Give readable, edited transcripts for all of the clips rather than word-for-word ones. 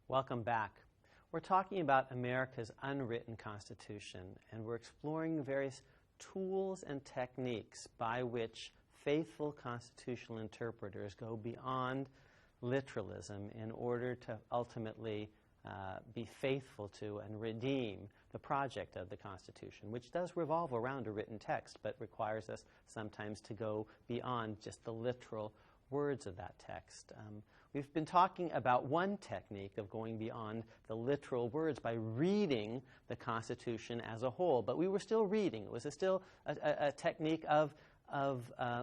Welcome back. We're talking about America's unwritten Constitution, and we're exploring various tools and techniques by which faithful constitutional interpreters go beyond literalism in order to ultimately be faithful to and redeem the project of the Constitution, which does revolve around a written text, but requires us sometimes to go beyond just the literal words of that text. We've been talking about one technique of going beyond the literal words by reading the Constitution as a whole, but we were still reading. It was still a technique of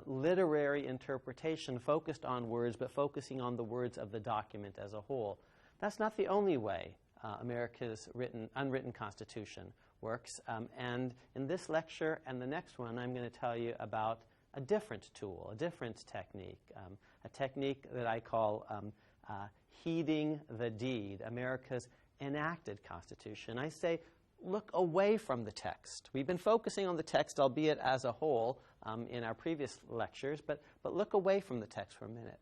literary interpretation focused on words, but focusing on the words of the document as a whole. That's not the only way America's unwritten Constitution works. And in this lecture and the next one, I'm going to tell you about a different tool, a different technique, a technique that I call heeding the deed, America's enacted Constitution. I say, look away from the text. We've been focusing on the text, albeit as a whole, in our previous lectures, but look away from the text for a minute.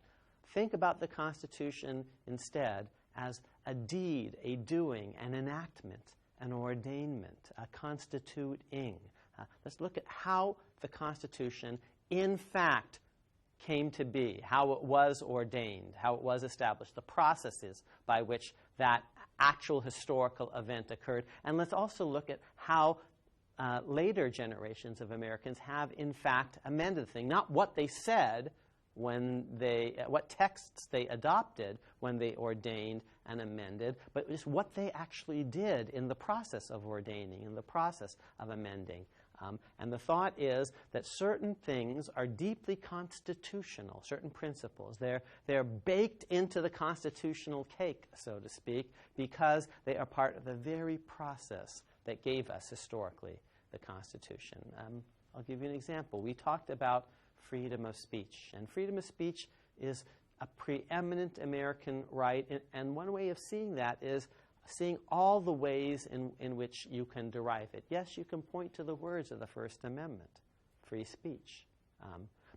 Think about the Constitution instead as a deed, a doing, an enactment, an ordainment, a constituting. Let's look at how the Constitution in fact came to be, how it was ordained, how it was established, the processes by which that actual historical event occurred. And let's also look at how later generations of Americans have in fact amended the thing, not what they said when what texts they adopted when they ordained and amended, but just what they actually did in the process of ordaining, in the process of amending. And the thought is that certain things are deeply constitutional, certain principles. They're baked into the constitutional cake, so to speak, because they are part of the very process that gave us historically the Constitution. I'll give you an example. We talked about freedom of speech, and freedom of speech is a preeminent American right, and one way of seeing that is seeing all the ways in which you can derive it. Yes, you can point to the words of the First Amendment, free speech.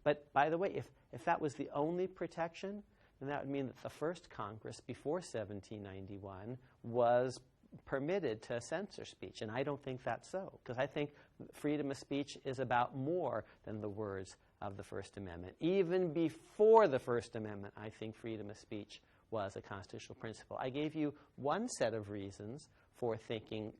But by the way, if that was the only protection, then that would mean that the first Congress before 1791 was permitted to censor speech, and I don't think that's so, because I think freedom of speech is about more than the words of the First Amendment. Even before the First Amendment, I think freedom of speech was a constitutional principle. I gave you one set of reasons for thinking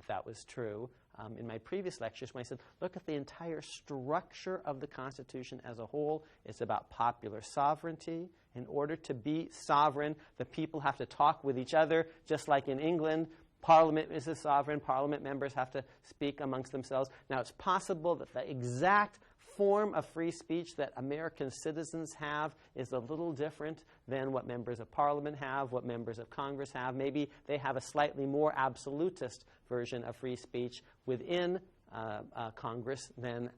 that was true in my previous lectures when I said, look at the entire structure of the Constitution as a whole. It's about popular sovereignty. In order to be sovereign, the people have to talk with each other, just like in England. Parliament is a sovereign. Parliament members have to speak amongst themselves. Now, it's possible that the exact form of free speech that American citizens have is a little different than what members of Parliament have, what members of Congress have. Maybe they have a slightly more absolutist version of free speech within Congress than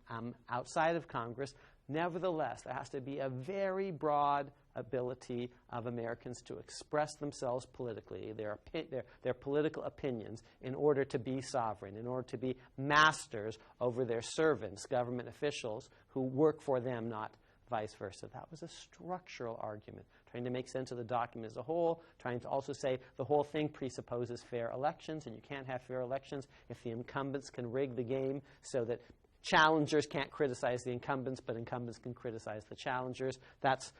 outside of Congress. Nevertheless, there has to be a very broad ability of Americans to express themselves politically, their political opinions, in order to be sovereign, in order to be masters over their servants, government officials who work for them, not vice versa. That was a structural argument, trying to make sense of the document as a whole, trying to also say the whole thing presupposes fair elections, and you can't have fair elections if the incumbents can rig the game so that challengers can't criticize the incumbents, but incumbents can criticize the challengers. That's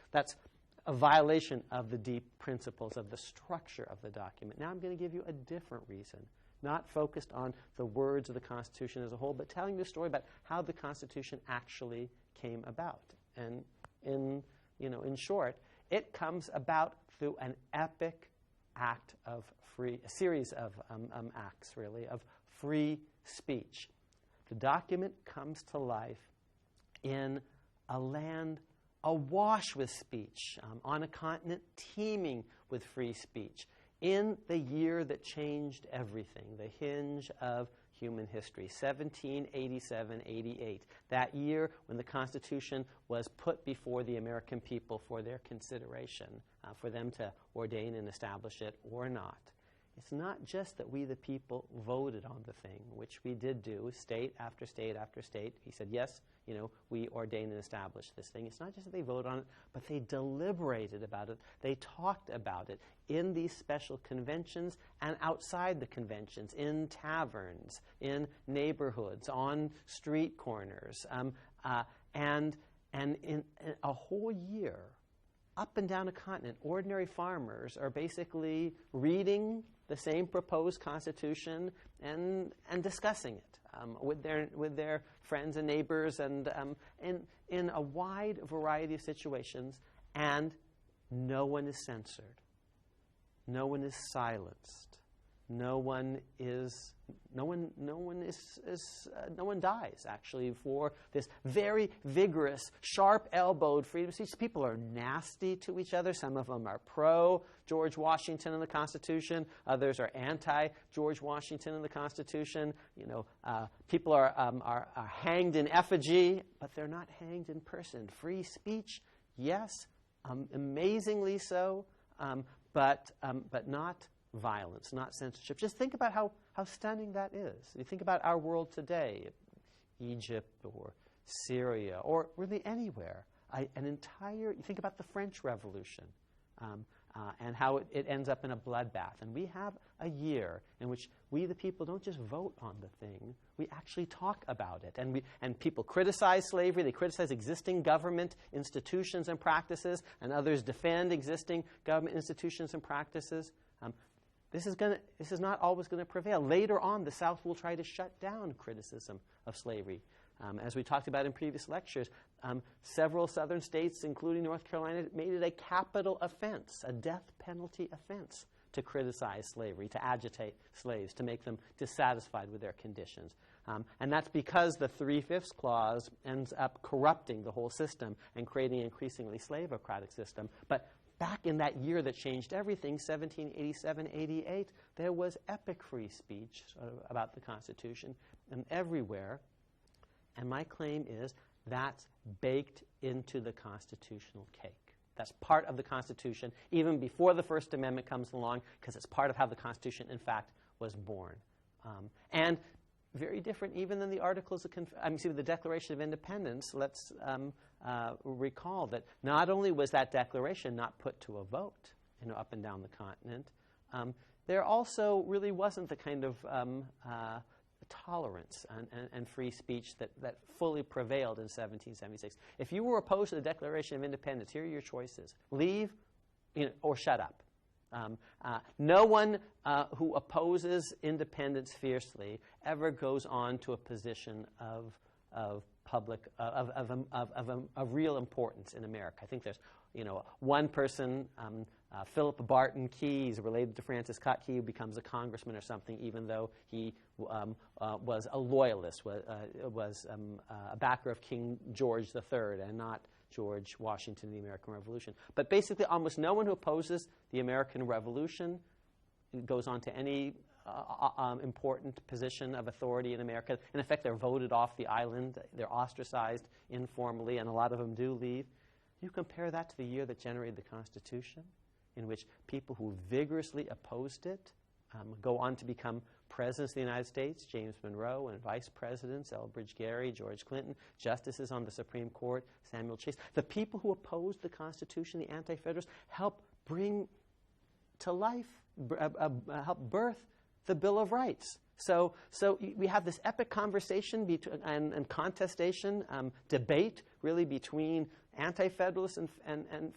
a violation of the deep principles of the structure of the document. Now I'm going to give you a different reason, not focused on the words of the Constitution as a whole, but telling you a story about how the Constitution actually came about. And in short, it comes about through an epic act of a series of acts, really, of free speech. The document comes to life in a land awash with speech, on a continent teeming with free speech, in the year that changed everything, the hinge of human history, 1787-88, that year when the Constitution was put before the American people for their consideration, for them to ordain and establish it or not. it's not just that we, the people, voted on the thing, which we did do, state after state after state. He said, yes, we ordain and establish this thing. It's not just that they voted on it, but they deliberated about it. They talked about it in these special conventions and outside the conventions, in taverns, in neighborhoods, on street corners, and in a whole year, up and down a continent, ordinary farmers are basically reading the same proposed constitution and discussing it with their friends and neighbors, and in a wide variety of situations, and no one is censored, no one is silenced, no one dies actually for this very vigorous, sharp-elbowed freedom of speech. People are nasty to each other. Some of them are pro George Washington and the Constitution. Others are anti George Washington and the Constitution. People are hanged in effigy, but they're not hanged in person. Free speech, yes, amazingly so, but not violence, not censorship. Just think about how stunning that is. You think about our world today, Egypt or Syria or really anywhere. You think about the French Revolution and how it ends up in a bloodbath. And we have a year in which we, the people, don't just vote on the thing. We actually talk about it. And people criticize slavery. They criticize existing government institutions and practices, and others defend existing government institutions and practices. This is not always going to prevail. Later on, the South will try to shut down criticism of slavery. As we talked about in previous lectures, several southern states, including North Carolina, made it a capital offense, a death penalty offense, to criticize slavery, to agitate slaves, to make them dissatisfied with their conditions. And that's because the 3/5 clause ends up corrupting the whole system and creating an increasingly slavocratic system. But back in that year that changed everything, 1787-88, there was epic free speech about the Constitution and everywhere. And my claim is that's baked into the constitutional cake. That's part of the Constitution, even before the First Amendment comes along, because it's part of how the Constitution, in fact, was born. And very different even than the Articles of the Declaration of Independence. Let's recall that not only was that declaration not put to a vote, up and down the continent, there also really wasn't the kind of tolerance and free speech that fully prevailed in 1776. If you were opposed to the Declaration of Independence, here are your choices: leave, or shut up. No one who opposes independence fiercely ever goes on to a position of real importance in America. I think there's one person, Philip Barton Keyes, related to Francis Scott Key, who becomes a congressman or something, even though he was a loyalist, was a backer of King George III and not George Washington, the American Revolution. But basically, almost no one who opposes the American Revolution goes on to any important position of authority in America. In effect, they're voted off the island. They're ostracized informally, and a lot of them do leave. You compare that to the year that generated the Constitution, in which people who vigorously opposed it go on to become presidents of the United States, James Monroe, and vice presidents, Elbridge Gerry, George Clinton, justices on the Supreme Court, Samuel Chase. The people who opposed the Constitution, the Anti-Federalists, helped bring to life, help birth the Bill of Rights. So we have this epic conversation and contestation, debate, really, between Anti-Federalists and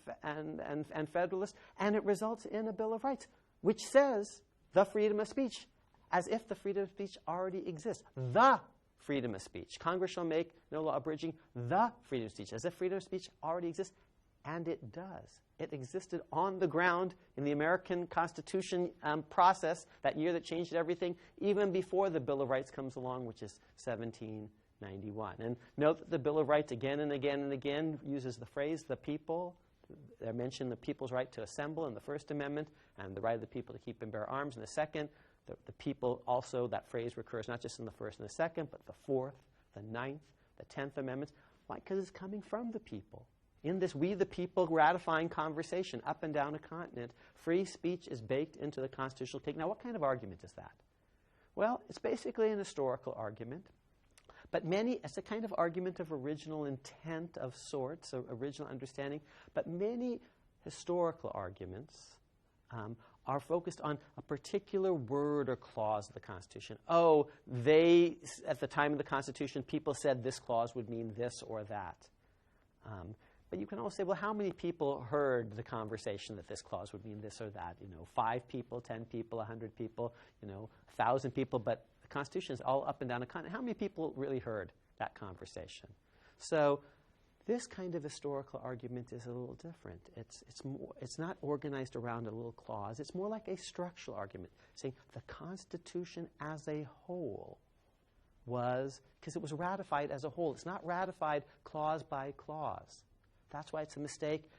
Federalists, and it results in a Bill of Rights, which says the freedom of speech, as if the freedom of speech already exists. The freedom of speech. Congress shall make no law abridging the freedom of speech, as if freedom of speech already exists, and it does. It existed on the ground in the American Constitution process, that year that changed everything, even before the Bill of Rights comes along, which is 1791. And note that the Bill of Rights again and again and again uses the phrase, the people. They mention the people's right to assemble in the First Amendment, and the right of the people to keep and bear arms in the Second. The people also, that phrase recurs not just in the First and the Second, but the Fourth, the Ninth, the 10th Amendments. Why? Because it's coming from the people. In this we the people ratifying conversation up and down a continent, free speech is baked into the constitutional cake. Now, what kind of argument is that? Well, it's basically an historical argument, but it's a kind of argument of original intent of sorts, original understanding, but many historical arguments are focused on a particular word or clause of the Constitution. Oh, at the time of the Constitution, people said this clause would mean this or that. But you can also say, well, how many people heard the conversation that this clause would mean this or that? 5 people, 10 people, 100 people, 1,000 people, but the Constitution is all up and down a continent. How many people really heard that conversation? So this kind of historical argument is a little different. It's not organized around a little clause. It's more like a structural argument, saying the Constitution as a whole was, because it was ratified as a whole. It's not ratified clause by clause. That's why it's a mistake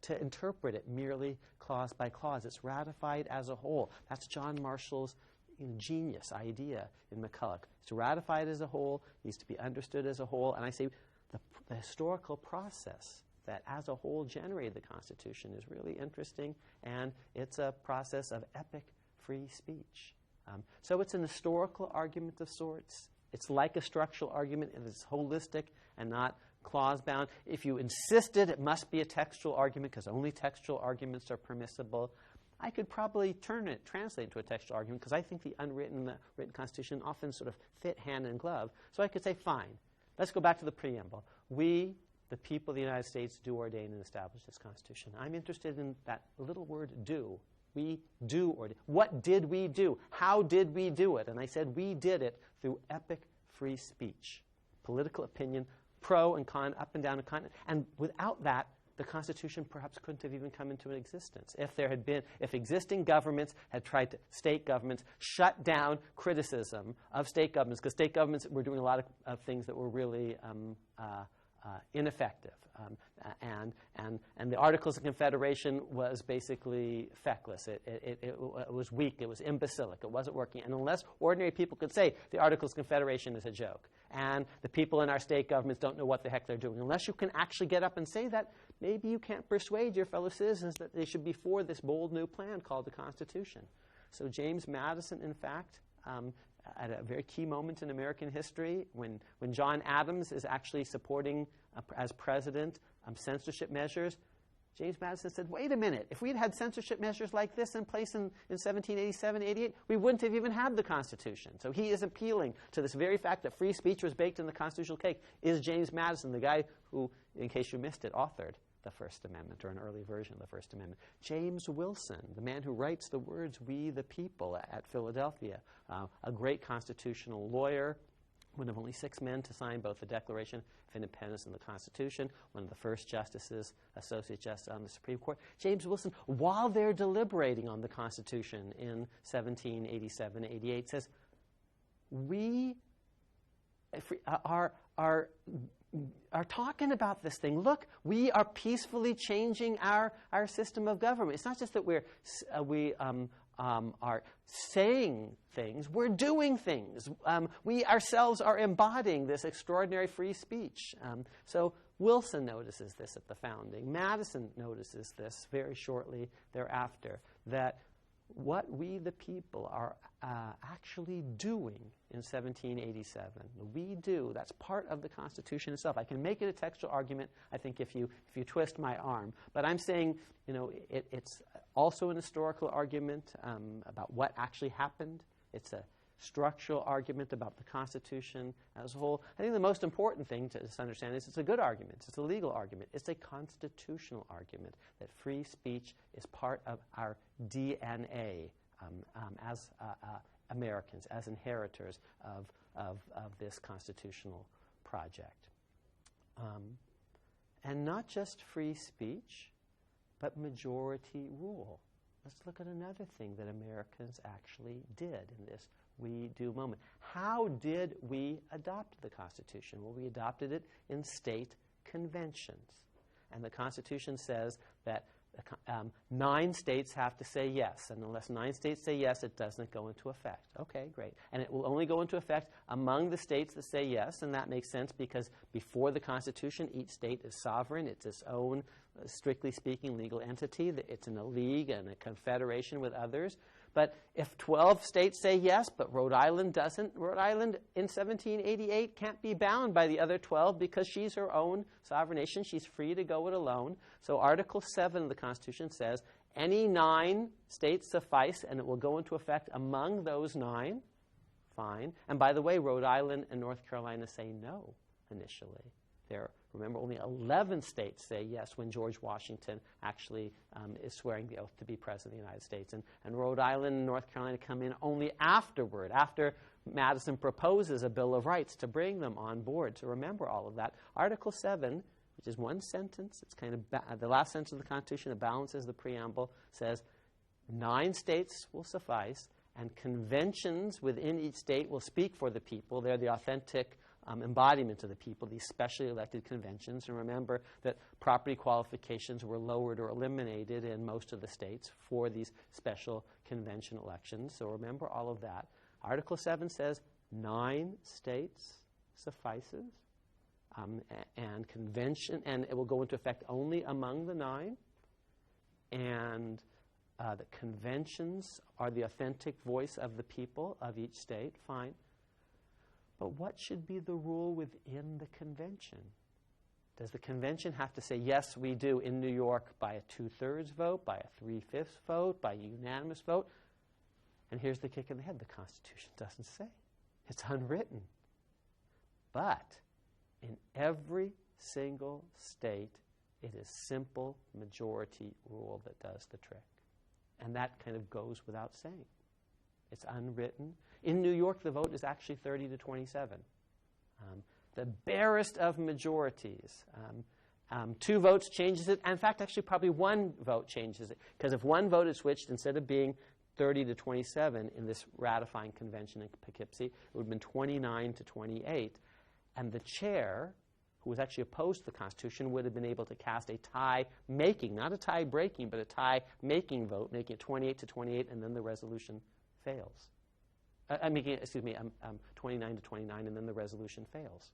to interpret it merely clause by clause. It's ratified as a whole. That's John Marshall's ingenious idea in McCulloch. It's ratified as a whole, needs to be understood as a whole. And I say the historical process that as a whole generated the Constitution is really interesting, and it's a process of epic free speech. So it's an historical argument of sorts. It's like a structural argument, and it's holistic and not clause-bound. If you insisted it must be a textual argument because only textual arguments are permissible, I could probably translate into a textual argument because I think the unwritten, written Constitution often sort of fit hand in glove. So I could say, fine, let's go back to the preamble. We, the people of the United States, do ordain and establish this Constitution. I'm interested in that little word do. We do ordain. What did we do? How did we do it? And I said we did it through epic free speech, political opinion, pro and con, up and down a continent. And without that, the Constitution perhaps couldn't have even come into existence. If existing governments had tried to, state governments, shut down criticism of state governments, because state governments were doing a lot of things that were really ineffective. And the Articles of Confederation was basically feckless. It was weak. It was imbecilic. It wasn't working. And unless ordinary people could say the Articles of Confederation is a joke, and the people in our state governments don't know what the heck they're doing, unless you can actually get up and say that, maybe you can't persuade your fellow citizens that they should be for this bold new plan called the Constitution. So James Madison, in fact, at a very key moment in American history, when John Adams is actually supporting, as president, censorship measures, James Madison said, wait a minute, if we had censorship measures like this in place in 1787, 88, we wouldn't have even had the Constitution. So he is appealing to this very fact that free speech was baked in the constitutional cake. Is James Madison, the guy who, in case you missed it, authored the First Amendment, or an early version of the First Amendment. James Wilson, the man who writes the words, we the people, at Philadelphia, a great constitutional lawyer, one of only 6 men to sign both the Declaration of Independence and the Constitution, one of the first justices, associate justice on the Supreme Court. James Wilson, while they're deliberating on the Constitution in 1787, 88, says, we are talking about this thing. Look, we are peacefully changing our system of government. It's not just that we are saying things, we're doing things. We ourselves are embodying this extraordinary free speech. So Wilson notices this at the founding. Madison notices this very shortly thereafter, that what we the people are actually doing in 1787, we do, that's part of the Constitution itself. I can make it a textual argument, I think, if you twist my arm. But I'm saying, it's also an historical argument about what actually happened. It's a structural argument about the Constitution as a whole. I think the most important thing to understand is it's a good argument. It's a legal argument. It's a constitutional argument that free speech is part of our DNA as Americans, as inheritors of this constitutional project. And not just free speech, but majority rule. Let's look at another thing that Americans actually did in this we do moment. How did we adopt the Constitution? Well, we adopted it in state conventions. And the Constitution says that 9 states have to say yes, and unless 9 states say yes, it doesn't go into effect. Okay, great. And it will only go into effect among the states that say yes, and that makes sense because before the Constitution, each state is sovereign. It's its own, strictly speaking, legal entity. It's in a league and a confederation with others. But if 12 states say yes, but Rhode Island doesn't, Rhode Island in 1788 can't be bound by the other 12 because she's her own sovereign nation. She's free to go it alone. So Article 7 of the Constitution says any 9 states suffice, and it will go into effect among those 9. Fine. And by the way, Rhode Island and North Carolina say no initially. Remember, only 11 states say yes when George Washington actually is swearing the oath to be President of the United States. And Rhode Island and North Carolina come in only afterward, after Madison proposes a Bill of Rights to bring them on board. So remember all of that. Article 7, which is one sentence, it's kind of the last sentence of the Constitution that balances the preamble, says 9 states will suffice, and conventions within each state will speak for the people. They're the authentic embodiment of the people, these specially elected conventions. And remember that property qualifications were lowered or eliminated in most of the states for these special convention elections. So remember all of that. Article 7 says 9 states suffices, and convention, and it will go into effect only among the 9. And the conventions are the authentic voice of the people of each state. Fine. But what should be the rule within the convention? Does the convention have to say, yes, we do in New York by a 2/3 vote, by a 3/5 vote, by a unanimous vote? And here's the kick in the head. The Constitution doesn't say. It's unwritten. But in every single state, it is simple majority rule that does the trick. And that kind of goes without saying. It's unwritten. In New York, the vote is actually 30 to 27. The barest of majorities. 2 votes changes it. And in fact, actually, probably 1 vote changes it. Because if 1 vote is switched, instead of being 30 to 27 in this ratifying convention in Poughkeepsie, it would have been 29 to 28. And the chair, who was actually opposed to the Constitution, would have been able to cast a tie-making, not a tie-breaking, but a tie-making vote, making it 28 to 28, and then the resolution fails. 29 to 29, and then the resolution fails.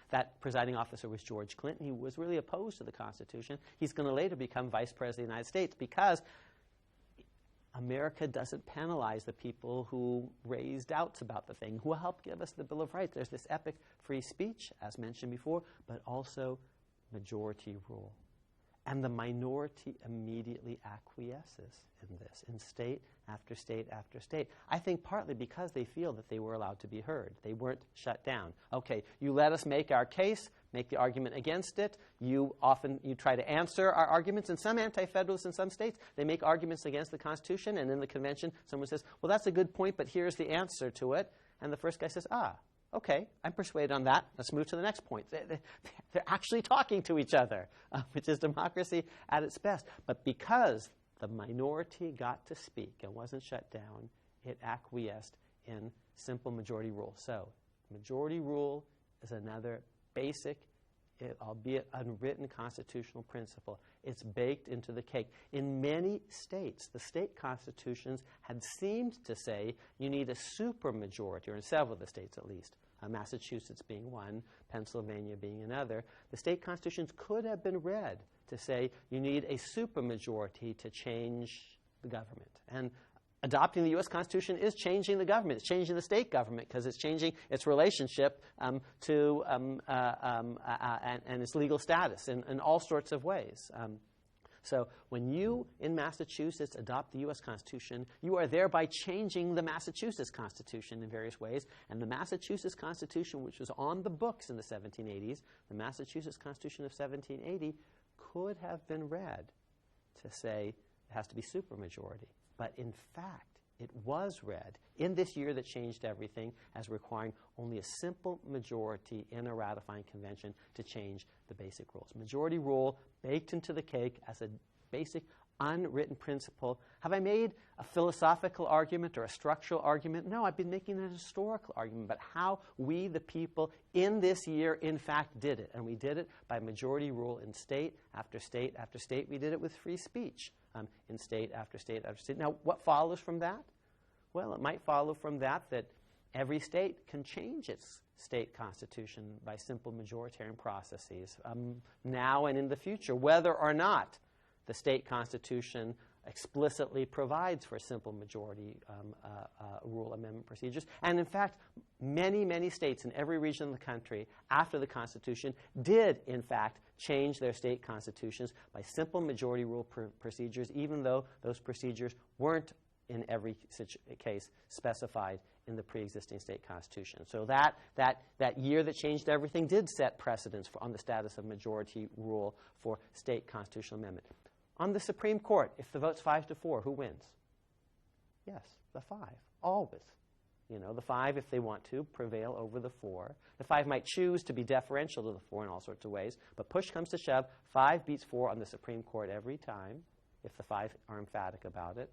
That presiding officer was George Clinton. He was really opposed to the Constitution. He's going to later become Vice President of the United States because America doesn't penalize the people who raise doubts about the thing, who helped give us the Bill of Rights. There's this epic free speech, as mentioned before, but also majority rule. And the minority immediately acquiesces in this, in state after state after state. I think partly because they feel that they were allowed to be heard. They weren't shut down. Okay, you let us make our case, make the argument against it. You try to answer our arguments. And some anti-federalists in some states, they make arguments against the Constitution, and in the convention, someone says, well, that's a good point, but here's the answer to it. And the first guy says, okay, I'm persuaded on that. Let's move to the next point. They're actually talking to each other, which is democracy at its best. But because the minority got to speak and wasn't shut down, it acquiesced in simple majority rule. So majority rule is another basic, albeit unwritten constitutional principle. It's baked into the cake. In many states, the state constitutions had seemed to say you need a supermajority, or in several of the states at least, Massachusetts being one, Pennsylvania being another. The state constitutions could have been read to say you need a supermajority to change the government. And adopting the U.S. Constitution is changing the government. It's changing the state government because it's changing its relationship and its legal status in all sorts of ways. So when you, in Massachusetts, adopt the U.S. Constitution, you are thereby changing the Massachusetts Constitution in various ways. And the Massachusetts Constitution, which was on the books in the 1780s, the Massachusetts Constitution of 1780, could have been read to say it has to be supermajority. But in fact, it was read in this year that changed everything as requiring only a simple majority in a ratifying convention to change the basic rules. Majority rule baked into the cake as a basic, unwritten principle. Have I made a philosophical argument or a structural argument? No, I've been making an historical argument about how we, the people, in this year, in fact, did it. And we did it by majority rule in state after state after state. We did it with free speech in state after state after state. Now, what follows from that? Well, it might follow from that every state can change its state constitution by simple majoritarian processes now and in the future, whether or not the state constitution explicitly provides for simple majority rule amendment procedures. And in fact, many, many states in every region of the country after the Constitution did, in fact, change their state constitutions by simple majority rule procedures, even though those procedures weren't in every case specified in the pre-existing state constitution. So that year that changed everything did set precedents on the status of majority rule for state constitutional amendment. On the Supreme Court, if the vote's 5-4, who wins? Yes, the 5, always. You know, the 5, if they want to, prevail over the 4. The 5 might choose to be deferential to the 4 in all sorts of ways, but push comes to shove, 5 beats 4 on the Supreme Court every time, if the 5 are emphatic about it.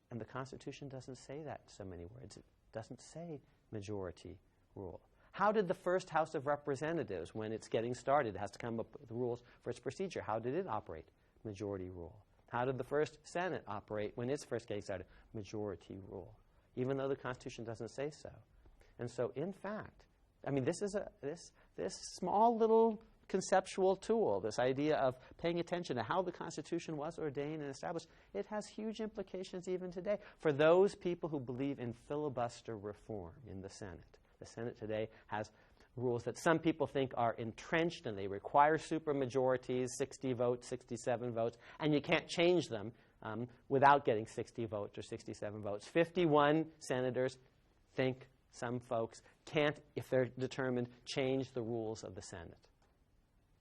And the Constitution doesn't say that in so many words. It doesn't say majority rule. How did the first House of Representatives, when it's getting started, it has to come up with the rules for its procedure, how did it operate? Majority rule. How did the first Senate operate when it's first getting started? Majority rule, even though the Constitution doesn't say so. And so, in fact, I mean, this small little conceptual tool, this idea of paying attention to how the Constitution was ordained and established, it has huge implications even today for those people who believe in filibuster reform in the Senate. The Senate today has rules that some people think are entrenched and they require supermajorities, 60 votes, 67 votes, and you can't change them without getting 60 votes or 67 votes. 51 senators think some folks can't, if they're determined, change the rules of the Senate.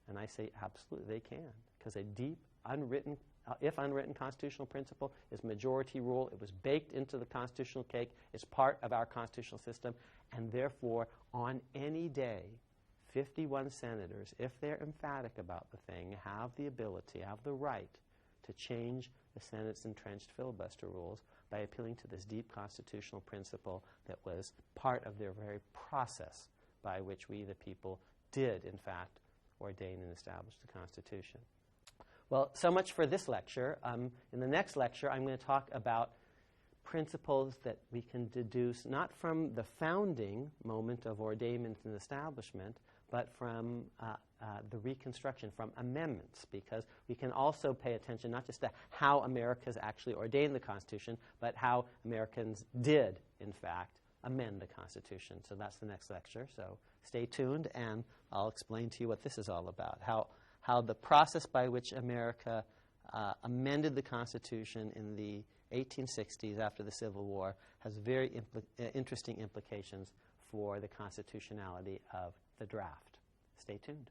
And I say absolutely they can, because a deep, unwritten, if unwritten constitutional principle is majority rule. It was baked into the constitutional cake. It's part of our constitutional system. And therefore, on any day, 51 senators, if they're emphatic about the thing, have the ability, have the right to change the Senate's entrenched filibuster rules by appealing to this deep constitutional principle that was part of their very process by which we, the people, did, in fact, ordain and establish the Constitution. Well, so much for this lecture. In the next lecture, I'm going to talk about principles that we can deduce not from the founding moment of ordainment and establishment, but from the Reconstruction, from amendments, because we can also pay attention not just to how Americans actually ordained the Constitution, but how Americans did, in fact, amend the Constitution. So that's the next lecture. So stay tuned, and I'll explain to you what this is all about, how the process by which America amended the Constitution in the 1860s after the Civil War has very interesting implications for the constitutionality of the draft. Stay tuned.